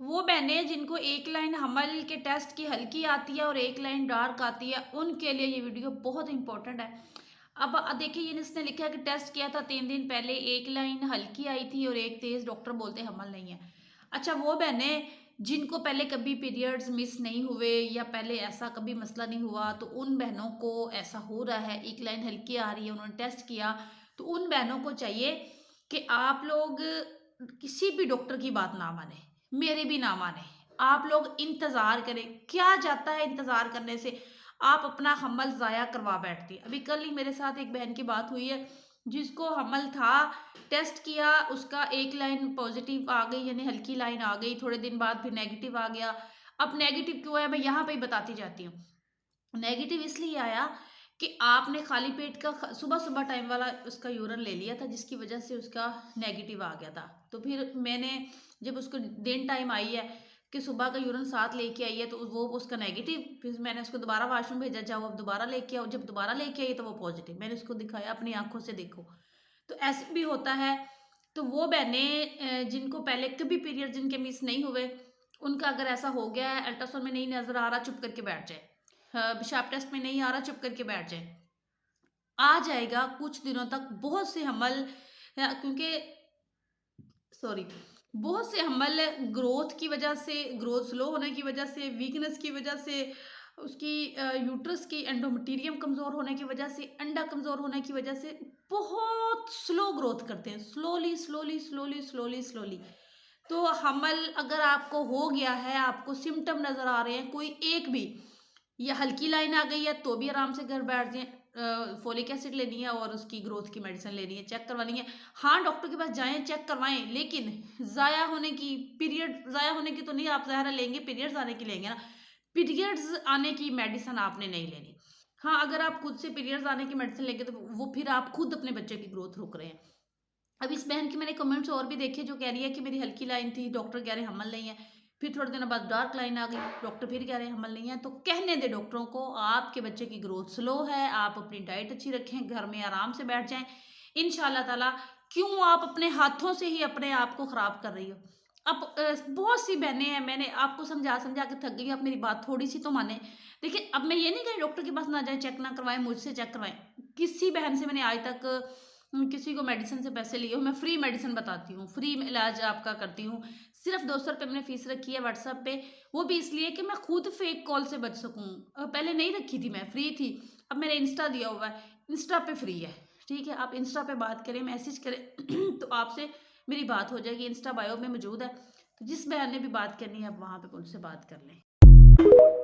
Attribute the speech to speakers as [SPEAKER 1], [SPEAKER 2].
[SPEAKER 1] वो बहनें जिनको एक लाइन हमल के टेस्ट की हल्की आती है और एक लाइन डार्क आती है, उनके लिए ये वीडियो बहुत इंपॉर्टेंट है। अब देखिए, ये इसने लिखा है कि टेस्ट किया था 3 दिन पहले, एक लाइन हल्की आई थी और एक तेज, डॉक्टर बोलते हमल नहीं है। अच्छा, वो बहनें जिनको पहले कभी पीरियड्स मिस नहीं हुए या पहले ऐसा कभी मसला नहीं हुआ, तो उन बहनों को ऐसा हो रहा है, एक लाइन हल्की आ रही है, उन्होंने टेस्ट किया, तो उन बहनों को चाहिए कि आप लोग किसी भी डॉक्टर की बात ना माने, मेरी भी ना माने। आप लोग इंतज़ार करें। क्या जाता है इंतज़ार करने से? आप अपना हमल ज़ाया करवा बैठती है। अभी कल ही मेरे साथ एक बहन की बात हुई है, जिसको हमल था, टेस्ट किया, उसका एक लाइन पॉजिटिव आ गई, यानी हल्की लाइन आ गई, थोड़े दिन बाद फिर नेगेटिव आ गया। अब नेगेटिव क्यों आया, मैं यहाँ पे ही बताती जाती हूँ। नेगेटिव इसलिए आया कि आपने खाली पेट का सुबह सुबह टाइम वाला उसका यूरिन ले लिया था, जिसकी वजह से उसका नेगेटिव आ गया था। तो फिर मैंने, जब उसको दिन टाइम आई है कि सुबह का यूरिन साथ लेके आई है, तो वो उसका नेगेटिव, फिर मैंने उसको दोबारा वॉशरूम भेजा, जाओ अब दोबारा लेके आओ, जब दोबारा लेके आई तो वो पॉजिटिव। मैंने उसको दिखाया, अपनी आंखों से देखो। तो ऐसे भी होता है। तो वो बहनें जिनको पहले कभी पीरियड जिनके मिस नहीं हुए, उनका अगर ऐसा हो गया है, अल्ट्रासाउंड में नहीं नजर आ रहा, चुप करके बैठ जाए। पेशाब टेस्ट में नहीं आ रहा, चुप करके बैठ जाए। आ जाएगा कुछ दिनों तक। बहुत से हमल, क्योंकि सॉरी, बहुत से हमल ग्रोथ की वजह से, ग्रोथ स्लो होने की वजह से, वीकनेस की वजह से, उसकी यूट्रस की एंडोमेटीरियम कमज़ोर होने की वजह से, अंडा कमज़ोर होने की वजह से बहुत स्लो ग्रोथ करते हैं, slowly slowly slowly slowly slowly. तो हमल अगर आपको हो गया है, आपको सिम्टम नज़र आ रहे हैं कोई एक भी, या हल्की लाइन आ गई है, तो भी आराम से घर बैठ जाएं। फोलिक एसिड लेनी है और उसकी ग्रोथ की मेडिसिन लेनी है, चेक करवानी है। हाँ, डॉक्टर के पास जाएं, चेक करवाएं, लेकिन ज़ाया होने की, पीरियड ज़ाया होने की तो नहीं आप ज़ाहिर लेंगे, पीरियड्स आने की लेंगे ना। पीरियड्स आने की मेडिसिन आपने नहीं लेनी। हाँ, अगर आप खुद से पीरियड्स आने की मेडिसिन लेंगे, तो वो फिर आप खुद अपने बच्चे की ग्रोथ रोक रहे हैं। अब इस बहन के मैंने कमेंट्स और भी देखे, जो कह रही है कि मेरी हल्की लाइन थी, डॉक्टर कह रहे हैं हमल नहीं है। फिर थोड़े दिनों बाद डार्क लाइन आ गई, डॉक्टर फिर कह रहे हैं हमल नहीं है। तो कहने दे डॉक्टरों को, आपके बच्चे की ग्रोथ स्लो है, आप अपनी डाइट अच्छी रखें, घर में आराम से बैठ जाएं, इंशाल्लाह ताला। क्यों आप अपने हाथों से ही अपने आप को खराब कर रही हो? अब बहुत सी बहनें हैं, मैंने आपको समझा समझा के थक गई, आप मेरी बात थोड़ी सी तो माने। देखिए, अब मैं ये नहीं कह डॉक्टर के पास ना जाए, चेक ना करवाएं, मुझसे चेक करवाएं। किसी बहन से मैंने आज तक किसी को मेडिसिन से पैसे लिए हो, मैं फ्री मेडिसिन बताती हूँ, फ्री में इलाज आपका करती हूँ। सिर्फ 200 रुपये मैंने फीस रखी है व्हाट्सएप पे, वो भी इसलिए कि मैं खुद फेक कॉल से बच सकूँ। पहले नहीं रखी थी, मैं फ्री थी, अब मेरा इंस्टा दिया हुआ है, इंस्टा पे फ्री है। ठीक है, आप इंस्टा पे बात करें, मैसेज करें तो आपसे मेरी बात हो जाएगी, इंस्टा बायो में मौजूद है। तो जिस बहन ने भी बात करनी है, आप वहाँ पे मुझसे बात कर लें।